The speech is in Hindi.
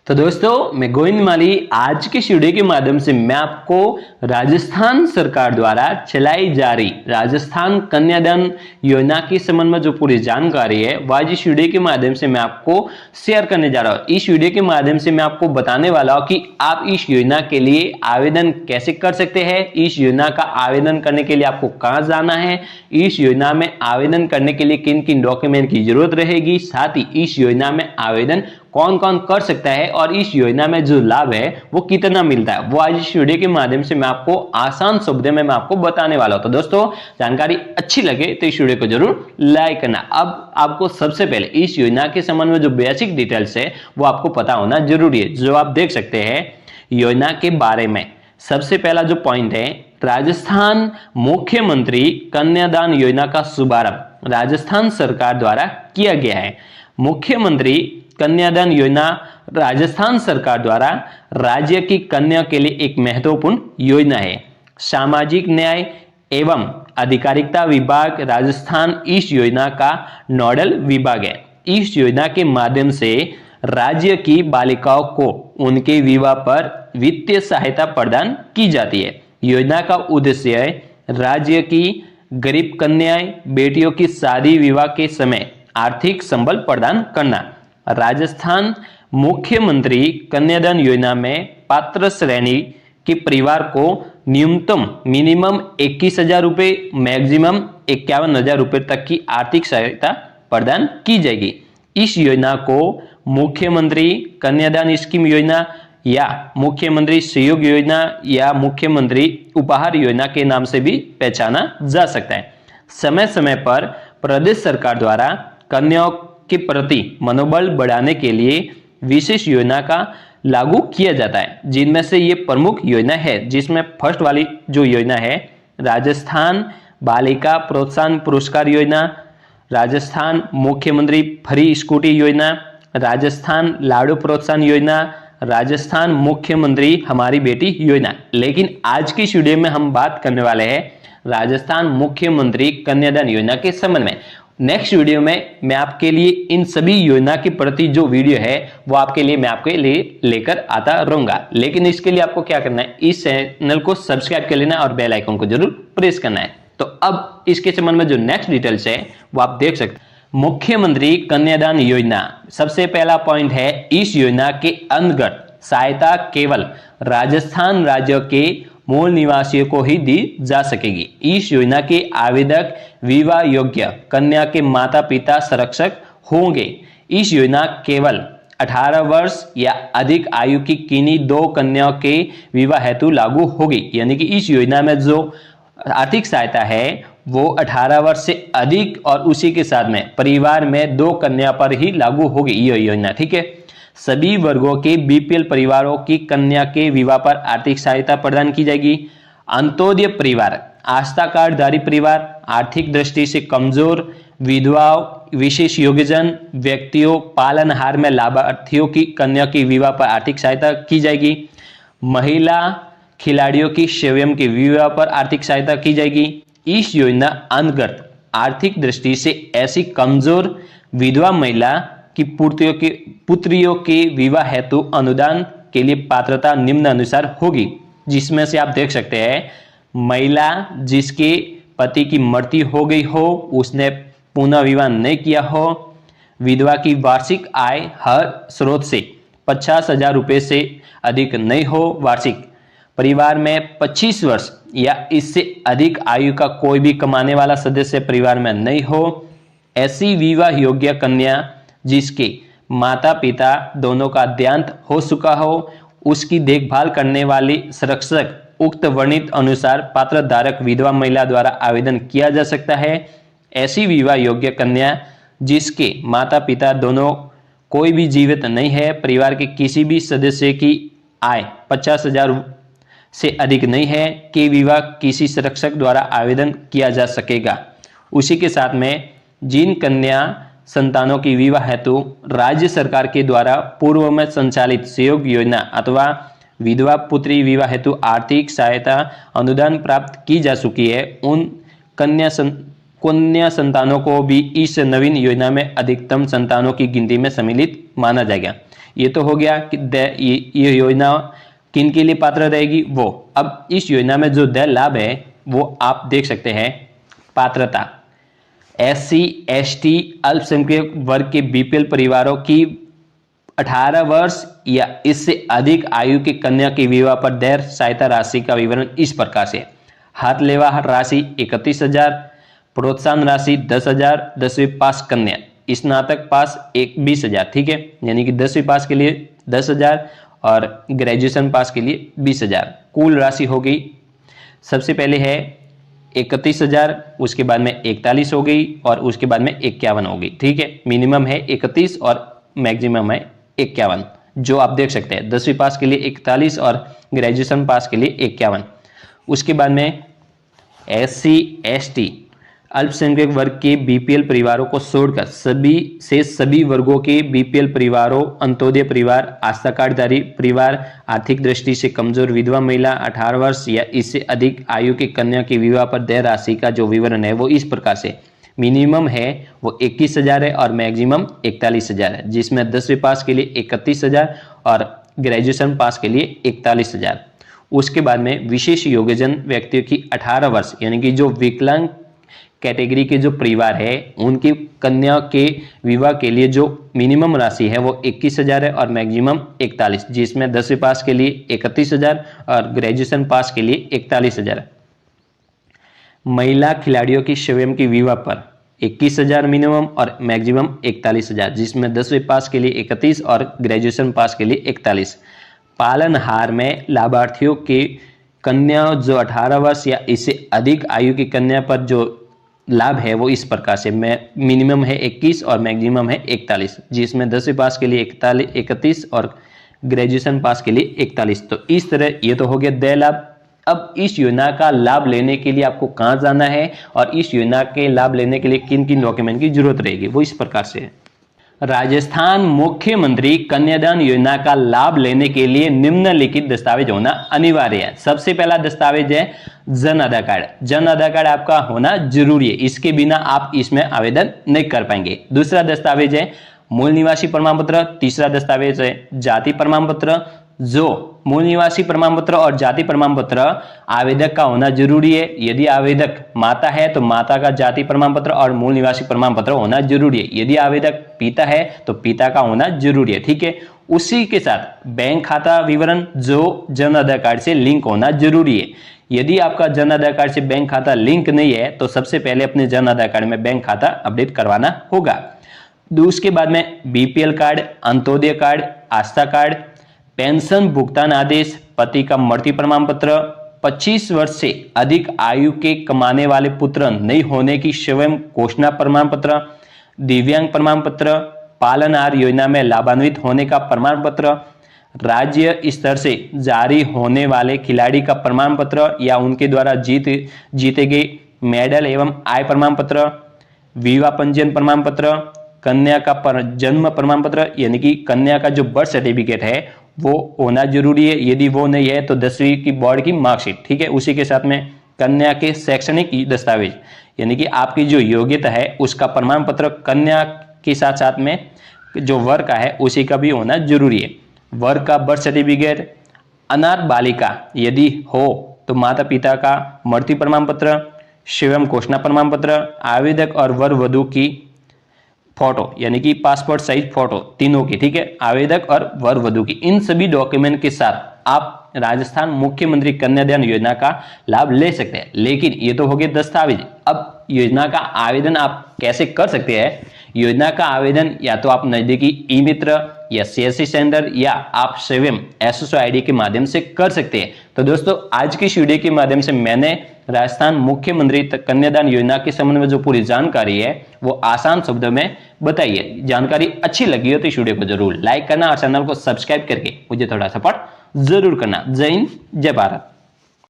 तो दोस्तों, मैं गोविंद माली आज के इस वीडियो के माध्यम से मैं आपको राजस्थान सरकार द्वारा चलाई जा रही राजस्थान कन्यादान योजना के संबंध में जो पूरी जानकारी है वह आज इस वीडियो के माध्यम से मैं आपको शेयर करने जा रहा हूँ। इस वीडियो के माध्यम से मैं आपको बताने वाला हूँ कि आप इस योजना के लिए आवेदन कैसे कर सकते हैं, इस योजना का आवेदन करने के लिए आपको कहाँ जाना है, इस योजना में आवेदन करने के लिए किन किन डॉक्यूमेंट की जरूरत रहेगी, साथ ही इस योजना में आवेदन कौन कौन कर सकता है और इस योजना में जो लाभ है वो कितना मिलता है, वो आज इस वीडियो के माध्यम से मैं आपको आसान शब्दों में मैं आपको बताने वाला हूं। तो दोस्तों, जानकारी अच्छी लगे तो इस वीडियो को जरूर लाइक करना। अब आपको सबसे पहले इस योजना के संबंध में जो बेसिक डिटेल्स है वो आपको पता होना जरूरी है। जो आप देख सकते हैं योजना के बारे में सबसे पहला जो पॉइंट है, राजस्थान मुख्यमंत्री कन्यादान योजना का शुभारंभ राजस्थान सरकार द्वारा किया गया है। मुख्यमंत्री कन्यादान योजना राजस्थान सरकार द्वारा राज्य की कन्या के लिए एक महत्वपूर्ण योजना है। सामाजिक न्याय एवं अधिकारिता विभाग राजस्थान इस योजना का नोडल विभाग है। इस योजना के माध्यम से राज्य की बालिकाओं को उनके विवाह पर वित्तीय सहायता प्रदान की जाती है। योजना का उद्देश्य है राज्य की गरीब कन्याएं बेटियों की शादी विवाह के समय आर्थिक संबल प्रदान करना। राजस्थान मुख्यमंत्री कन्यादान योजना में पात्र श्रेणी के परिवार को न्यूनतम मिनिमम 21,000 रुपये, मैक्सिमम 51,000 रुपये तक की आर्थिक सहायता प्रदान की जाएगी। इस योजना को मुख्यमंत्री कन्यादान स्कीम योजना या मुख्यमंत्री सहयोग योजना या मुख्यमंत्री उपहार योजना के नाम से भी पहचाना जा सकता है। समय समय पर प्रदेश सरकार द्वारा कन्याओं के प्रति मनोबल बढ़ाने के लिए विशेष योजना का लागू किया जाता है, जिनमें से ये प्रमुख योजना है। जिसमें फर्स्ट वाली जो योजना है राजस्थान बालिका प्रोत्साहन पुरस्कार योजना, राजस्थान मुख्यमंत्री फ्री स्कूटी योजना, राजस्थान लाडू प्रोत्साहन योजना, राजस्थान मुख्यमंत्री हमारी बेटी योजना। लेकिन आज की इस वीडियो में हम बात करने वाले हैं राजस्थान मुख्यमंत्री कन्यादान योजना के संबंध में। नेक्स्ट वीडियो में मैं आपके लिए इन सभी योजना के प्रति जो वीडियो है वो आपके लिए मैं आपके लिए लेकर आता रहूंगा। लेकिन इसके लिए आपको क्या करना है, इस चैनल को सब्सक्राइब कर लेना और बेल आइकन को जरूर प्रेस करना है। तो अब इसके संबंध में जो नेक्स्ट डिटेल्स है वो आप देख सकते हैं। मुख्यमंत्री कन्यादान योजना, सबसे पहला पॉइंट है इस योजना के अंतर्गत सहायता केवल राजस्थान राज्य के मूल निवासियों को ही दी जा सकेगी। इस योजना के आवेदक विवाह योग्य कन्या के माता पिता संरक्षक होंगे। इस योजना केवल 18 वर्ष या अधिक आयु की किन्हीं 2 कन्याओं के विवाह हेतु लागू होगी। यानी कि इस योजना में जो आर्थिक सहायता है वो 18 वर्ष से अधिक और उसी के साथ में परिवार में 2 कन्या पर ही लागू होगी यह योजना। ठीक है, सभी वर्गों के बीपीएल परिवारों की कन्या के विवाह पर आर्थिक सहायता प्रदान की जाएगी। अंत्योदय परिवार, आस्था कार्डधारी परिवार, आर्थिक दृष्टि से कमजोर, विधवाओं, विशेष योग्यजन व्यक्तियों, पालनहार में लाभार्थियों की कन्या की विवाह पर आर्थिक सहायता की जाएगी। महिला खिलाड़ियों की स्वयं के विवाह पर आर्थिक सहायता की जाएगी। इस योजना अंतर्गत आर्थिक दृष्टि से ऐसी कमजोर विधवा महिला की पुत्रियों के विवाह हेतु अनुदान के लिए पात्रता निम्न अनुसार होगी। जिसमें से आप देख सकते हैं महिला जिसके पति की मृत्यु हो गई हो, उसने पुनः विवाह नहीं किया हो, विधवा की वार्षिक आय हर स्रोत से 50,000 रुपये से अधिक नहीं हो, वार्षिक परिवार में 25 वर्ष या इससे अधिक आयु का कोई भी कमाने वाला सदस्य परिवार में नहीं हो, ऐसी विवाह योग्य कन्या जिसके माता पिता दोनों का देहांत हो चुका हो, उसकी देखभाल करने वाली संरक्षक उक्त वर्णित अनुसार पात्र धारक विधवा महिला द्वारा आवेदन किया जा सकता है। ऐसी विवाह योग्य कन्या जिसके माता पिता दोनों कोई भी जीवित नहीं है, परिवार के किसी भी सदस्य की आय 50,000 से अधिक नहीं है कि विवाह किसी संरक्षक द्वारा आवेदन किया जा सकेगा। उसी के साथ में जिन कन्या संतानों की विवाह हेतु राज्य सरकार के द्वारा पूर्व में संचालित सहयोग योजना अथवा विधवा पुत्री विवाह हेतु आर्थिक सहायता अनुदान प्राप्त की जा चुकी है, उन कन्या संतानों को भी इस नवीन योजना में अधिकतम संतानों की गिनती में सम्मिलित माना जाएगा। ये तो हो गया कि ये योजना किन के लिए पात्र रहेगी वो। अब इस योजना में जो देय लाभ है वो आप देख सकते हैं। पात्रता SC ST अल्पसंख्यक वर्ग के BPL परिवारों की 18 वर्ष या इससे अधिक आयु की कन्या के विवाह पर देय सहायता राशि का विवरण इस प्रकार से। हाथ लेवा राशि 31,000, प्रोत्साहन राशि 10,000, 10वीं पास कन्या, स्नातक पास 20,000, ठीक है, यानी कि 10वीं पास के लिए 10,000 और ग्रेजुएशन पास के लिए 20,000। कुल राशि हो गई, सबसे पहले है 31,000, उसके बाद में 41 हो गई और उसके बाद में 51 हो गई, ठीक है। मिनिमम है 31 और मैक्सिमम है 51, जो आप देख सकते हैं। 10वीं पास के लिए 41 और ग्रेजुएशन पास के लिए 51। उसके बाद में SC ST अल्पसंख्यक वर्ग के BPL परिवारों को छोड़कर सभी वर्गों के BPL परिवारों, अंत्योदय परिवार, आस्था कार्डधारी परिवार, आर्थिक दृष्टि से कमजोर विधवा महिला, 18 वर्ष या इससे अधिक आयु की कन्या के विवाह पर देय राशि का जो विवरण है वो इस प्रकार से। मिनिमम है वो 21,000 है और मैक्सिमम 41,000 है, जिसमें 10वीं पास के लिए 31,000 और ग्रेजुएशन पास के लिए 41,000। उसके बाद में विशेष योग्यजन व्यक्तियों की 18 वर्ष यानी कि जो विकलांग कैटेगरी के जो परिवार है उनकी कन्या के विवाह के लिए जो मिनिमम राशि है वो 21,000 है और मैक्सिमम 41, जिसमें 10वीं पास के लिए 31,000 और ग्रेजुएशन पास के लिए 41,000। महिला खिलाड़ियों की स्वयं की विवाह पर 21,000 मिनिमम और मैक्सिमम 41,000, जिसमें 10वीं पास के लिए 31 और ग्रेजुएशन पास के लिए 41। पालनहार में लाभार्थियों के कन्या जो 18 वर्ष या इससे अधिक आयु की कन्या पर जो लाभ है वो इस प्रकार से। मिनिमम है 21 और मैक्सिमम है 41, जिसमें 10वीं पास के लिए 31 और ग्रेजुएशन पास के लिए 41। तो इस तरह ये तो हो गया देय लाभ। अब इस योजना का लाभ लेने के लिए आपको कहाँ जाना है और इस योजना के लाभ लेने के लिए किन किन डॉक्यूमेंट की जरूरत रहेगी वो इस प्रकार से है। राजस्थान मुख्यमंत्री कन्यादान योजना का लाभ लेने के लिए निम्नलिखित दस्तावेज होना अनिवार्य है। सबसे पहला दस्तावेज है जन आधार कार्ड। जन आधार कार्ड आपका होना जरूरी है, इसके बिना आप इसमें आवेदन नहीं कर पाएंगे। दूसरा दस्तावेज है मूल निवासी प्रमाण पत्र। तीसरा दस्तावेज है जाति प्रमाण पत्र। जो मूल निवासी प्रमाण पत्र और जाति प्रमाण पत्र आवेदक का होना जरूरी है। यदि आवेदक माता है तो माता का जाति प्रमाण पत्र और मूल निवासी प्रमाण पत्र होना जरूरी है। यदि आवेदक पिता है तो पिता का होना जरूरी है, ठीक है। उसी के साथ बैंक खाता विवरण जो जन आधार कार्ड से लिंक होना जरूरी है। यदि आपका जन आधार कार्ड से बैंक खाता लिंक नहीं है तो सबसे पहले अपने जन आधार कार्ड में बैंक खाता अपडेट करवाना होगा। उसके बाद में BPL कार्ड, अंत्योदय कार्ड, आस्था कार्ड, पेंशन भुगतान आदेश, पति का मृत्यु प्रमाण पत्र, 25 वर्ष से अधिक आयु के कमाने वाले पुत्र नहीं होने की स्वयं घोषणा प्रमाण पत्र, दिव्यांग प्रमाण पत्र, पालनहार योजना में लाभान्वित होने का प्रमाण पत्र, राज्य स्तर से जारी होने वाले खिलाड़ी का प्रमाण पत्र या उनके द्वारा जीते गए मेडल एवं आय प्रमाण पत्र, विवाह पंजीयन प्रमाण पत्र, कन्या का जन्म प्रमाण पत्र यानी कि कन्या का जो बर्थ सर्टिफिकेट है वो होना जरूरी है। यदि वो नहीं है तो 10वीं की बोर्ड की मार्कशीट, ठीक है। उसी के साथ में कन्या के शैक्षणिक दस्तावेज यानी कि आपकी जो योग्यता है उसका प्रमाण पत्र कन्या के साथ साथ में जो वर का है उसी का भी होना जरूरी है। वर का बर्थ सर्टिफिकेट, अनाथ बालिका यदि हो तो माता पिता का मृत्यु प्रमाण पत्र, स्वयं घोषणा प्रमाण पत्र, आवेदक और वर वधू की फोटो यानी कि पासपोर्ट साइज फोटो तीनों की, ठीक है, आवेदक और वर वधू की। इन सभी डॉक्यूमेंट के साथ आप राजस्थान मुख्यमंत्री कन्यादान योजना का लाभ ले सकते हैं। लेकिन ये तो हो गए दस्तावेज। अब योजना का आवेदन आप कैसे कर सकते हैं? योजना का आवेदन या तो आप नजदीकी ई मित्र या CSC सेंटर या आप स्वयं SSO ID के माध्यम से कर सकते हैं। तो दोस्तों आज की इस वीडियो के माध्यम से मैंने राजस्थान मुख्यमंत्री कन्यादान योजना के संबंध में जो पूरी जानकारी है वो आसान शब्दों में बताई है। जानकारी अच्छी लगी हो तो इस वीडियो को जरूर लाइक करना और चैनल को सब्सक्राइब करके मुझे थोड़ा सपोर्ट जरूर करना। जय हिंद, जय भारत।